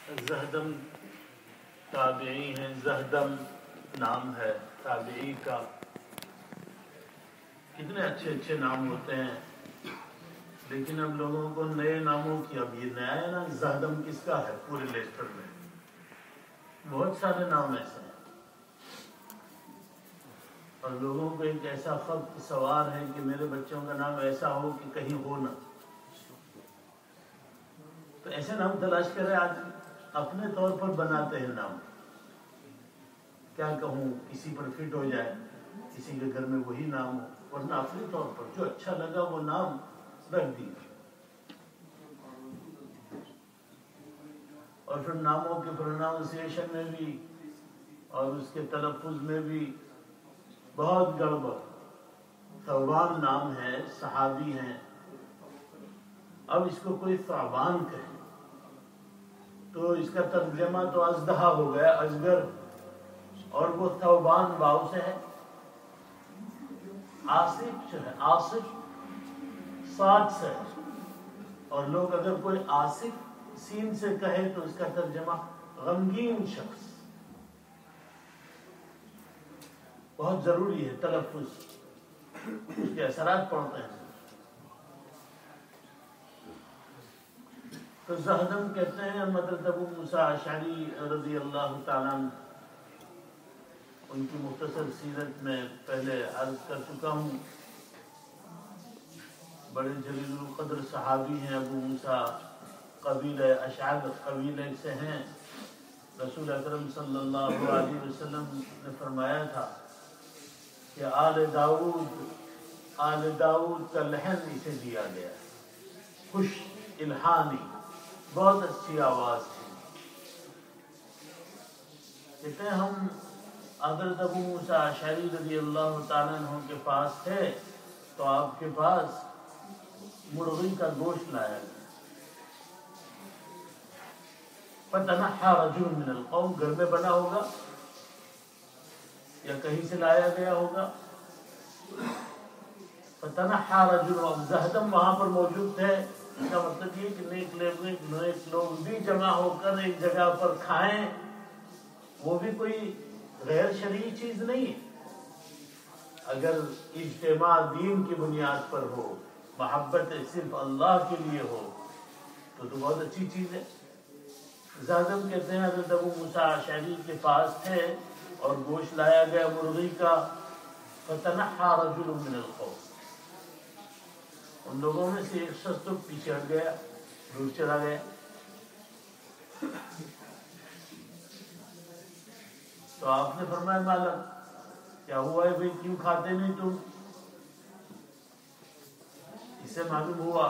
زہدم تابعی ہیں، زہدم نام ہے تابعی کا. کتنے اچھے اچھے نام ہوتے ہیں، لیکن اب لوگوں کو نئے ناموں کی، اب یہ نیا ہے نا، زہدم کس کا ہے پورے لسٹر میں؟ بہت سارے نام ایسے ہیں، اور لوگوں کو ایک ایسا خط سوار ہے کہ میرے بچوں کا نام ایسا ہو کہ کہیں ہو نہ. تو ایسے نام تلاش کرے، آج اپنے طور پر بناتے ہیں نام. کیا کہوں، کسی پر فٹ ہو جائے، کسی کے گھر میں وہی نام ہو، ورنہ اپنے طور پر جو اچھا لگا وہ نام رکھ دیا. اور پھر ناموں کے پروناؤنسیشن میں بھی اور اس کے تلفظ میں بھی بہت گڑبڑ. ثعبان نام ہے، صحابی ہیں، اب اس کو کوئی ثعبان کہے تو اس کا ترجمہ تو ازدہا ہو گیا، ازگر، اور وہ ثعبان واو سے ہے. آصف جو ہے، آصف صاد سے ہے، اور لوگ اگر کوئی آصف سین سے کہے تو اس کا ترجمہ غمگین شخص. بہت ضروری ہے تلفظ، اس کے اثرات پڑتے ہیں. تو زہدم کہتے ہیں حضرت ابو موسیٰ اشعری رضی اللہ تعالیٰ عنہ. ان کی مختصر سیرت میں پہلے عرض کر چکا ہوں. بڑے جلیل القدر صحابی ہیں ابو موسیٰ، قبیلہ اشعر قبیلے سے ہیں. رسول اکرم صلی اللہ علیہ وسلم نے فرمایا تھا کہ آل داؤد کا لحن اسے دیا گیا، خوش الہانی، بہت اچھی آواز تھی. کہتے ہیں ہم حضرت ابو موسیٰ اشعری رضی اللہ تعالیٰ عنہ کے پاس تھے تو آپ کے پاس مرغی کا گوشت لایا گیا. فتنحى رجل من القوم، گھر میں بنا ہوگا یا کہیں سے لایا گیا ہوگا. فتنحى رجل، اب زہدم وہاں پر موجود تھے. اس کا مطلب یہ کہ نیک لوگ بھی جمع ہو کر ایک جگہ پر کھائیں، وہ بھی کوئی غیر شرعی چیز نہیں ہے. اگر اجتماع دین کی بنیاد پر ہو، محبت صرف اللہ کے لیے ہو تو بہت اچھی چیز ہے. زہدم کہتے ہیں حضرت ابو موسیٰ اشعری کے پاس تھے اور گوشت لایا گیا مرغی کا. فتنحى رجل من القوم، ان لوگوں میں سے ایک شخص تو پیچھے ہٹ گیا، دور چلا گیا. تو آپ نے فرمایا مالک، کیا ہوا ہے بھائی، کیوں کھاتے نہیں تم؟ اس سے معلوم ہوا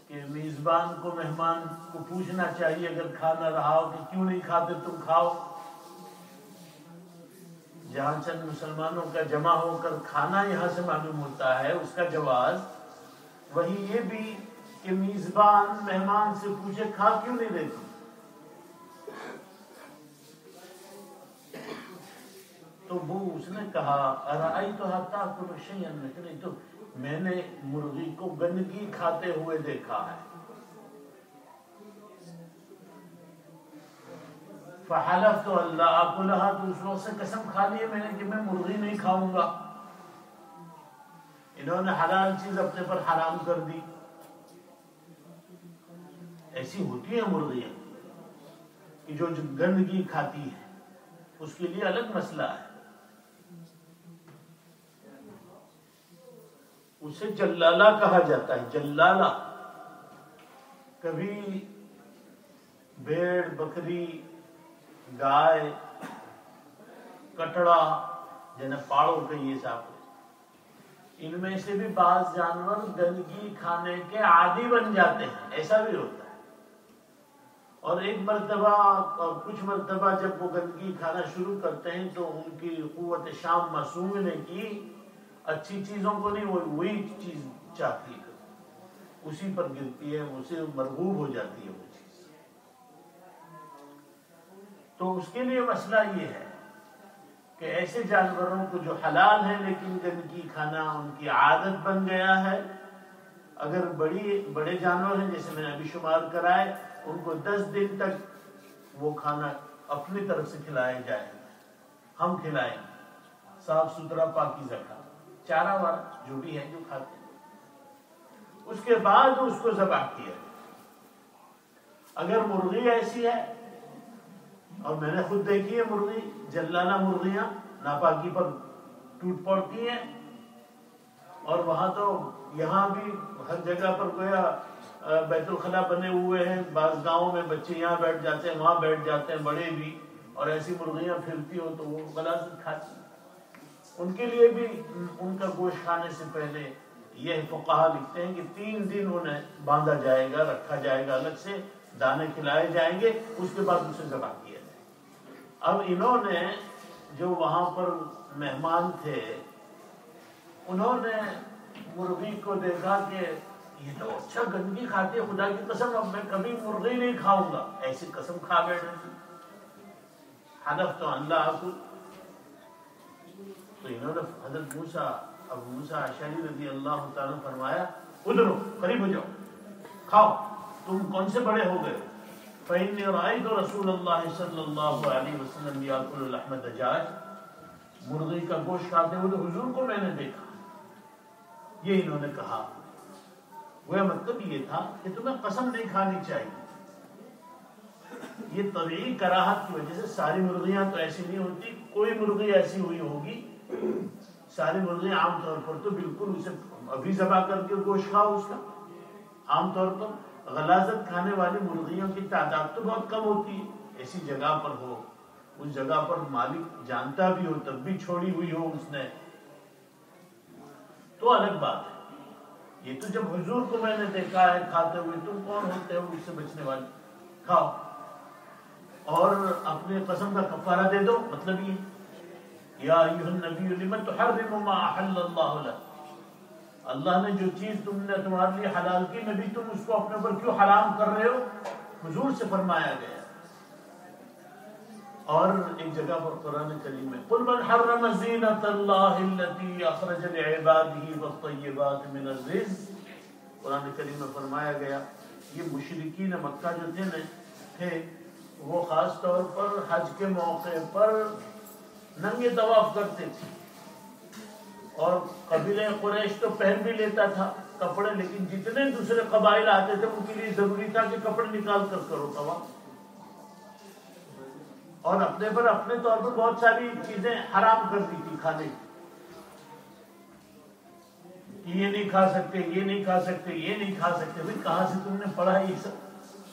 کہ میزبان کو، مہمان کو پوچھنا چاہیے اگر کھا نہ رہا ہو کہ کیوں نہیں کھاتے، تم کھاؤ. جہاں چند مسلمانوں کا جمع ہو کر کھانا یہاں سے معلوم ہوتا ہے اس کا جواز، وہی یہ بھی کہ میزبان مہمان سے پوچھے کھا کیوں نہیں دیتی. تو وہ اس نے کہا ارأیتها تأکل شیئا نکرہ، تو میں نے مرغی کو گندگی کھاتے ہوئے دیکھا ہے. فحلفت الا آکلها، تو اس وقت سے قسم کھا لی میں نے کہ میں مرغی نہیں کھاؤں گا. انہوں نے حلال چیز اپنے پر حرام کر دی. ایسی ہوتی ہیں مرغیاں کہ جو گندگی کھاتی ہے، اس کے لیے الگ مسئلہ ہے. اسے جلالہ کہا جاتا ہے. جلالہ کبھی بھیڑ، بکری، گائے، کٹڑا، جنہیں پاڑوں کہیے صاحب، ان میں سے بھی بعض جانور گندگی کھانے کے عادی بن جاتے ہیں، ایسا بھی ہوتا ہے. اور ایک مرتبہ اور کچھ مرتبہ جب وہ گندگی کھانا شروع کرتے ہیں تو ان کی قوت شام معصوم نے کی اچھی چیزوں کو نہیں، وہی چیز چاہتی ہے، اسی پر گرتی ہے، اسے مرغوب ہو جاتی ہے وہ چیز. تو اس کے لیے مسئلہ یہ ہے کہ ایسے جانوروں کو جو حلال ہیں لیکن گندگی کھانا ان کی عادت بن گیا ہے، اگر بڑے جانور ہیں جیسے میں نے ابھی شمار کرائے ان کو 10 دن تک وہ کھانا اپنی طرف سے کھلایا جائے، ہم کھلائیں، صاف ستھرا پاکیزہ کھانا، چارہ وارہ جو بھی ہے جو کھاتے ہیں، اس کے بعد اس کو ذبح کیا جائے۔ اگر مرغی ایسی ہے، اور میں نے خود دیکھی ہے مرغی، جلانہ مرغیاں ناپاکی پر ٹوٹ پڑتی ہیں، اور وہاں تو یہاں بھی ہر جگہ پر گویا بیت الخلاء بنے ہوئے ہیں، بعض گاؤں میں بچے یہاں بیٹھ جاتے ہیں، وہاں بیٹھ جاتے ہیں، بڑے بھی، اور ایسی مرغیاں پھرتی ہو تو وہ غلاظت کھاتی ہیں۔ ان کے لیے بھی ان کا گوشت کھانے سے پہلے یہ فقہا لکھتے ہیں کہ 3 دن انہیں باندھا جائے گا، رکھا جائے گا، الگ سے دانے کھلائے جائیں گے، اس کے بعد اسے ذبح کیا جائے گا۔ اب انہوں نے جو وہاں پر مہمان تھے، انہوں نے مرغی کو دیکھا کہ یہ تو اچھا گندگی کھاتی ہے، خدا کی قسم اب میں کبھی مرغی نہیں کھاؤں گا، ایسی قسم کھا بیٹھے، حلف تو اللہ کو۔ تو انہوں نے حضرت ابو موسیٰ اشعری رضی اللہ تعالیٰ فرمایا ادھرو، قریب ہو جاؤ، کھاؤ، تم کون سے بڑے ہو گئے؟ فإني رأيت رسول اللہ صلی اللہ علیہ وسلم یاکل لحم دجاج، مرغی کا گوشت کھاتے ہوئے تو حضور کو میں نے دیکھا۔ یہ انہوں نے کہا، وہ مطلب یہ تھا کہ تمہیں قسم نہیں کھانی چاہیے۔ یہ طبیعی کراہت کی وجہ سے، ساری مرغیاں تو ایسی نہیں ہوتی، کوئی مرغی ایسی ہوئی ہوگی، ساری مرغیاں عام طور پر تو بالکل اسے ابھی ذبح کر کے گوشت کھاؤ اس کا۔ عام طور پر غلاظت کھانے والی مرغیوں کی تعداد تو بہت کم ہوتی ہے، ایسی جگہ پر ہو، اس جگہ پر مالک جانتا بھی ہو تب بھی چھوڑی ہوئی ہو اس نے، تو الگ بات ہے۔ یہ تو جب حضور کو میں نے دیکھا ہے کھاتے ہوئے، تم کون ہوتے ہو اس سے بچنے والے؟ کھاؤ اور اپنے قسم کا کفارہ دے دو۔ مطلب یہ یا ایھا النبی لم تحرم ما احل اللہ لک، اللہ نے جو چیز تمہارے لیے حلال کی، نبی تم اس کو اپنے پر کیوں حرام کر رہے ہو؟ حضور سے فرمایا گیا۔ اور ایک جگہ پر قرآن کریم میں قل من حرم زینۃ اللہ التی اخرج لعبادہ والطیبات من الرزق، قرآن کریم میں فرمایا گیا یہ مشرکین مکہ جو تھے وہ خاص طور پر حج کے موقع پر ننگے طواف کرتے تھے، اور قبیلہ قریش تو پہن بھی لیتا تھا کپڑے، لیکن جتنے دوسرے قبائل آتے تھے ان کے لیے ضروری تھا کہ کپڑے نکال کر کرو طواف، اور اپنے پر اپنے طور پر بہت ساری چیزیں حرام کر دی تھی کھانے کی، یہ نہیں کھا سکتے، یہ نہیں کھا سکتے، یہ نہیں کھا سکتے۔ بھائی کہاں سے تم نے پڑھا یہ سب؟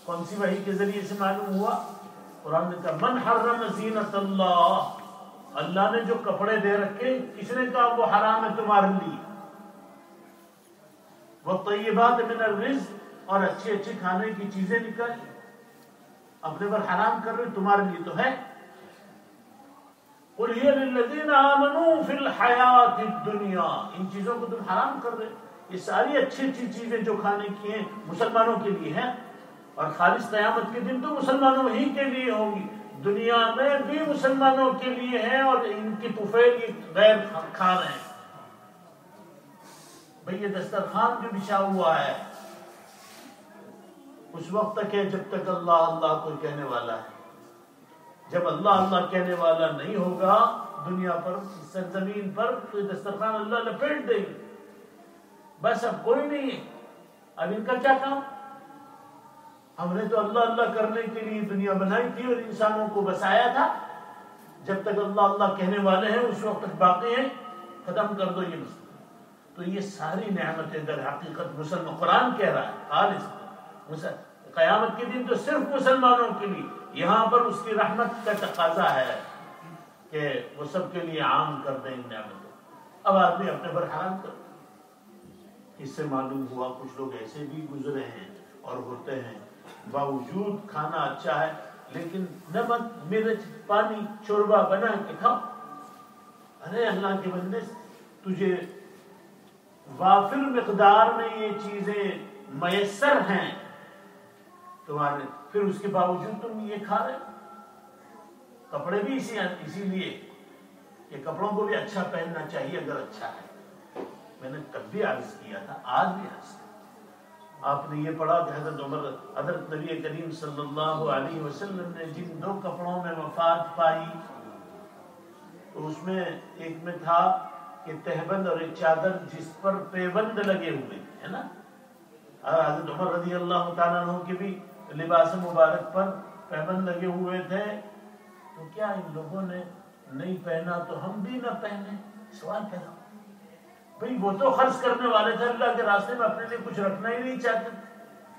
کون سی وحی کے ذریعے سے معلوم ہوا؟ قرآن نے کہا من حرم زینۃ اللہ، اللہ نے جو کپڑے دے رکھے، کس نے کہا وہ حرام ہے تمہارے لیے؟ والطیبات من الرزق، اور اچھی اچھی کھانے کی چیزیں نکال اپنے پر حرام کر رہے، تمہارے لیے تو ہے۔ قل هي للذین آمنوا فی الحیات الدنیا، ان چیزوں کو تم حرام کر رہے، یہ ساری اچھی اچھی چیزیں جو کھانے کی ہیں مسلمانوں کے لیے ہیں، اور خالص قیامت کے دن تو مسلمانوں ہی کے لیے ہوں گی، دنیا میں بھی مسلمانوں کے لیے ہیں، اور ان کی طفیل غیر کھا رہے ہیں۔ بھئی یہ دسترخوان جو بچھا ہوا ہے اس وقت تک ہے جب تک اللہ اللہ کوئی کہنے والا ہے، جب اللہ اللہ کہنے والا نہیں ہوگا دنیا پر، سرزمین پر، تو یہ دسترخوان اللہ لپیٹ دیں گے، بس اب کوئی نہیں ہے، اب ان کا کیا کام؟ ہم نے تو اللہ اللہ کرنے کے لیے دنیا بنائی تھی اور انسانوں کو بسایا تھا، جب تک اللہ اللہ کہنے والے ہیں اس وقت تک باقی ہیں، ختم کر دو یہ مسئلہ۔ تو یہ ساری نعمتیں در حقیقت مسلمان، قرآن کہہ رہا ہے خالص قیامت کے دن تو صرف مسلمانوں کے لیے، یہاں پر اس کی رحمت کا تقاضا ہے کہ وہ سب کے لیے عام کر دیں ان نعمتوں۔ اب آدمی اپنے پر حرام کر، اس سے معلوم ہوا کچھ لوگ ایسے بھی گزرے ہیں اور ہوتے ہیں، باوجود کھانا اچھا ہے لیکن نمک مرچ پانی شوربہ بنا کے کھاؤ۔ ارے اللہ کے بندے، تجھے وافر مقدار میں یہ چیزیں میسر ہیں تمہارے، پھر اس کے باوجود تم یہ کھا رہے۔ کپڑے بھی اسی لیے کہ کپڑوں کو بھی اچھا پہننا چاہیے اگر اچھا ہے۔ میں نے تب بھی عرض کیا تھا، آج بھی عرض آپ نے یہ پڑھا کہ حضرت نبی کریم صلی اللہ علیہ وسلم نے جن 2 کپڑوں میں وفات پائی تو اس میں ایک میں تھا کہ تہبند اور ایک چادر جس پر پیبند لگے ہوئے ہے نا. حضرت عمر رضی اللہ تعالیٰ عنہ کے بھی لباس مبارک پر پیبند لگے ہوئے تھے. تو کیا ان لوگوں نے نہیں پہنا تو ہم بھی نہ پہنے؟ سوال پیدا. بھئی وہ تو خرچ کرنے والے تھے اللہ کے راستے میں, اپنے لیے کچھ رکھنا ہی نہیں چاہتے.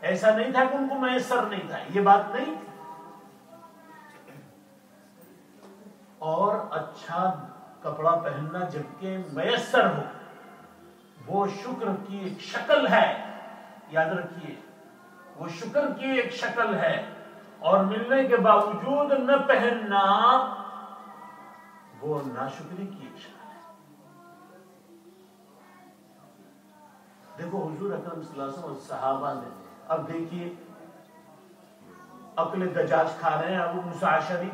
ایسا نہیں تھا کہ ان کو میسر نہیں تھا, یہ بات نہیں تھی. اور اچھا کپڑا پہننا جبکہ میسر ہو وہ شکر کی ایک شکل ہے, یاد رکھیے وہ شکر کی ایک شکل ہے. اور ملنے کے باوجود نہ پہننا وہ ناشکری کی ایک شکل ہے. دیکھو حضور اکرم صلی اللہ علیہ وسلم اور صحابہ نے, اب دیکھیے عقل دجاج کھا رہے ہیں ابو موسیٰ اشعری,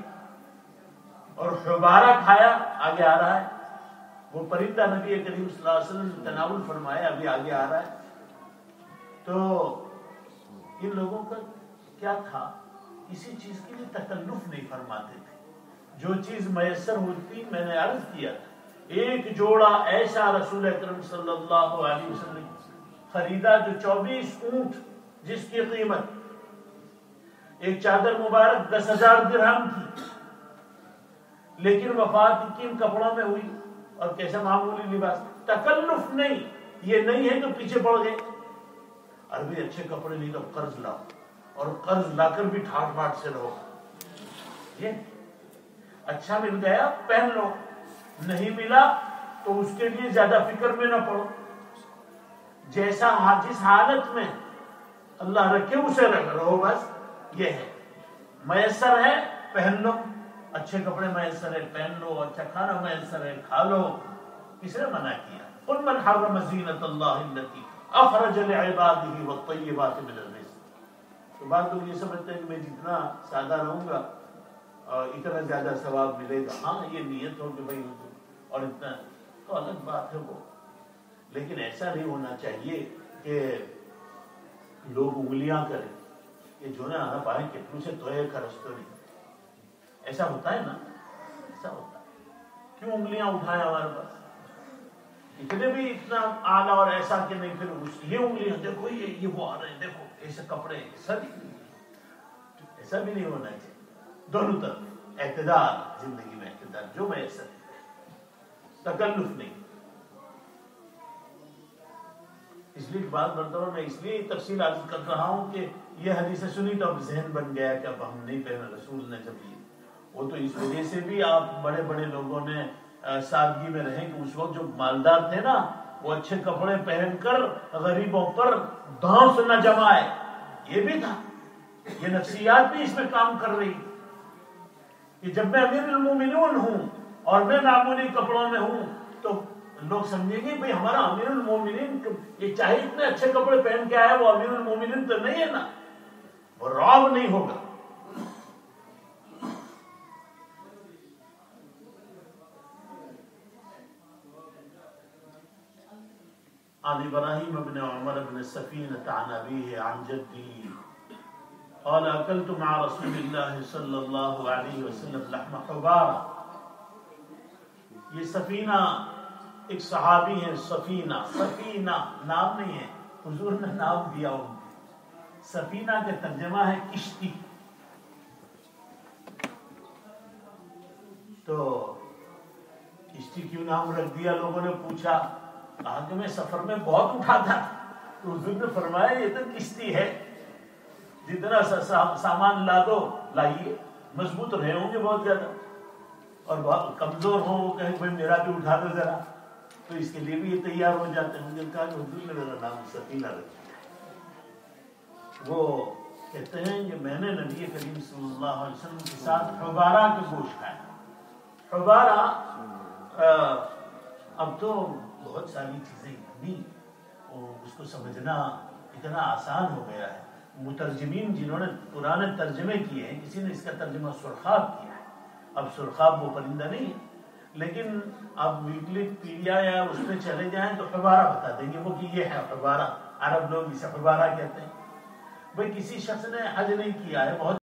اور حبارہ کھایا, آگے آ رہا ہے. وہ پرندہ نبی کریم صلی اللہ علیہ وسلم نے تناول فرمایا, ابھی آگے آ رہا ہے. تو ان لوگوں کا کیا تھا, کسی چیز کے لیے تکلف نہیں فرماتے تھے. جو چیز میسر ہوتی, میں نے عرض کیا تھا, ایک جوڑا ایسا رسول اکرم صلی اللہ علیہ وسلم نے خریدا جو 24 اونٹ جس کی قیمت, ایک چادر مبارک 10,000 درہم تھی, لیکن وفات کن کپڑوں میں ہوئی, اور کیسا معمولی لباس. تکلف نہیں, یہ نہیں ہے تو پیچھے پڑ گئے. عربی اچھے کپڑے نہیں تو قرض لاؤ, اور قرض لا کر بھی ٹھاٹ باٹ سے رہو. یہ اچھا مل گیا پہن لو, نہیں ملا تو اس کے لیے زیادہ فکر میں نہ پڑو. جیسا جس حالت میں اللہ رکھے اسے رہو, بس یہ ہے. میسر ہے پہن لو, اچھے کپڑے میسر ہے پہن لو, اچھا کھانا میسر ہے کھا لو. کس نے منع کیا؟ قل من حرم زینت اللہ التی اخرج لعباده والطیبات من الرزق. تو بعض لوگ یہ سمجھتے ہیں کہ میں جتنا سادہ رہوں گا اتنا زیادہ ثواب ملے گا. ہاں یہ نیت ہو کہ بھائی اور اتنا تو الگ بات ہے وہ, لیکن ایسا نہیں ہونا چاہیے کہ لوگ انگلیاں کریں کہ جو نا پائیں کتنوں سے توئے کا رستہ نہیں. ایسا ہوتا ہے نا, ایسا ہوتا ہے. کیوں انگلیاں اٹھائیں ہمارے پاس, اتنے بھی اتنا اعلیٰ اور ایسا کہ نہیں, پھر یہ انگلیاں دیکھو یہ وہ آ رہے ہیں, دیکھو ایسے کپڑے, ایسا بھی نہیں ہونا چاہیے. دونوں طرف اعتدال, زندگی میں اعتدال جو میں ایسا تکلف نہیں. اس لیے بات مرتبہ میں اس لیے تفصیل عرض کر رہا ہوں کہ یہ حدیث سنی تو اب ذہن بن گیا کہ اب ہم نہیں پہنا. رسول نے جب یہ, وہ تو اس وجہ سے بھی آپ بڑے بڑے لوگوں نے سادگی میں رہیں کہ اس وقت جو مالدار تھے نا وہ اچھے کپڑے پہن کر غریبوں پر دھانس نہ جمائے. یہ بھی تھا, یہ نفسیات بھی اس میں کام کر رہی کہ جب میں امیر المومنین ہوں اور میں معمولی کپڑوں میں ہوں تو لوگ سمجھیں گے بھئی ہمارا امیر المومنین یہ چاہے اتنے اچھے کپڑے پہن کے آیا, وہ امیر المومنین تو نہیں ہے نا, وہ رعب نہیں ہوگا. عن ابراہیم بن عمر بن سفینۃ عن ابیہ عن جدہ قال اکلت مع رسول اللہ صلی اللہ علیہ وسلم لحم حبارہ. یہ سفینہ ایک صحابی ہیں. سفینہ, سفینہ نام نہیں ہے, حضور نے نام دیا ان کو. سفینہ کا ترجمہ ہے کشتی. تو کشتی کیوں نام رکھ دیا؟ لوگوں نے پوچھا, کہا کہ میں سفر میں بہت اٹھاتا. تو حضور نے فرمایا یہ تو کشتی ہے, جتنا سامان لا دو لائیے. مضبوط رہے ہوں گے بہت زیادہ, اور بہت کمزور ہوں وہ کہیں بھائی میرا بھی اٹھا دو ذرا, تو اس کے لیے بھی یہ تیار ہو جاتے ہیں. مجھے کہا کہ حضور نے میرا نام سفینہ رکھا. وہ کہتے ہیں کہ میں نے نبی کریم صلی اللہ علیہ وسلم کے ساتھ حبارہ کا گوشت کھایا. حبارہ اب تو بہت ساری چیزیں اتنی اس کو سمجھنا اتنا آسان ہو گیا ہے. مترجمین جنہوں نے پرانے ترجمے کیے ہیں, کسی نے اس کا ترجمہ سرخاب کیا ہے. اب سرخاب وہ پرندہ نہیں ہے, لیکن اب ویکلیپیڈیا یا اس میں چلے جائیں تو حبارہ بتا دیں گے وہ کہ یہ ہے حبارہ. عرب لوگ اسے حبارہ کہتے ہیں. بھئی کسی شخص نے حج نہیں کیا ہے, بہت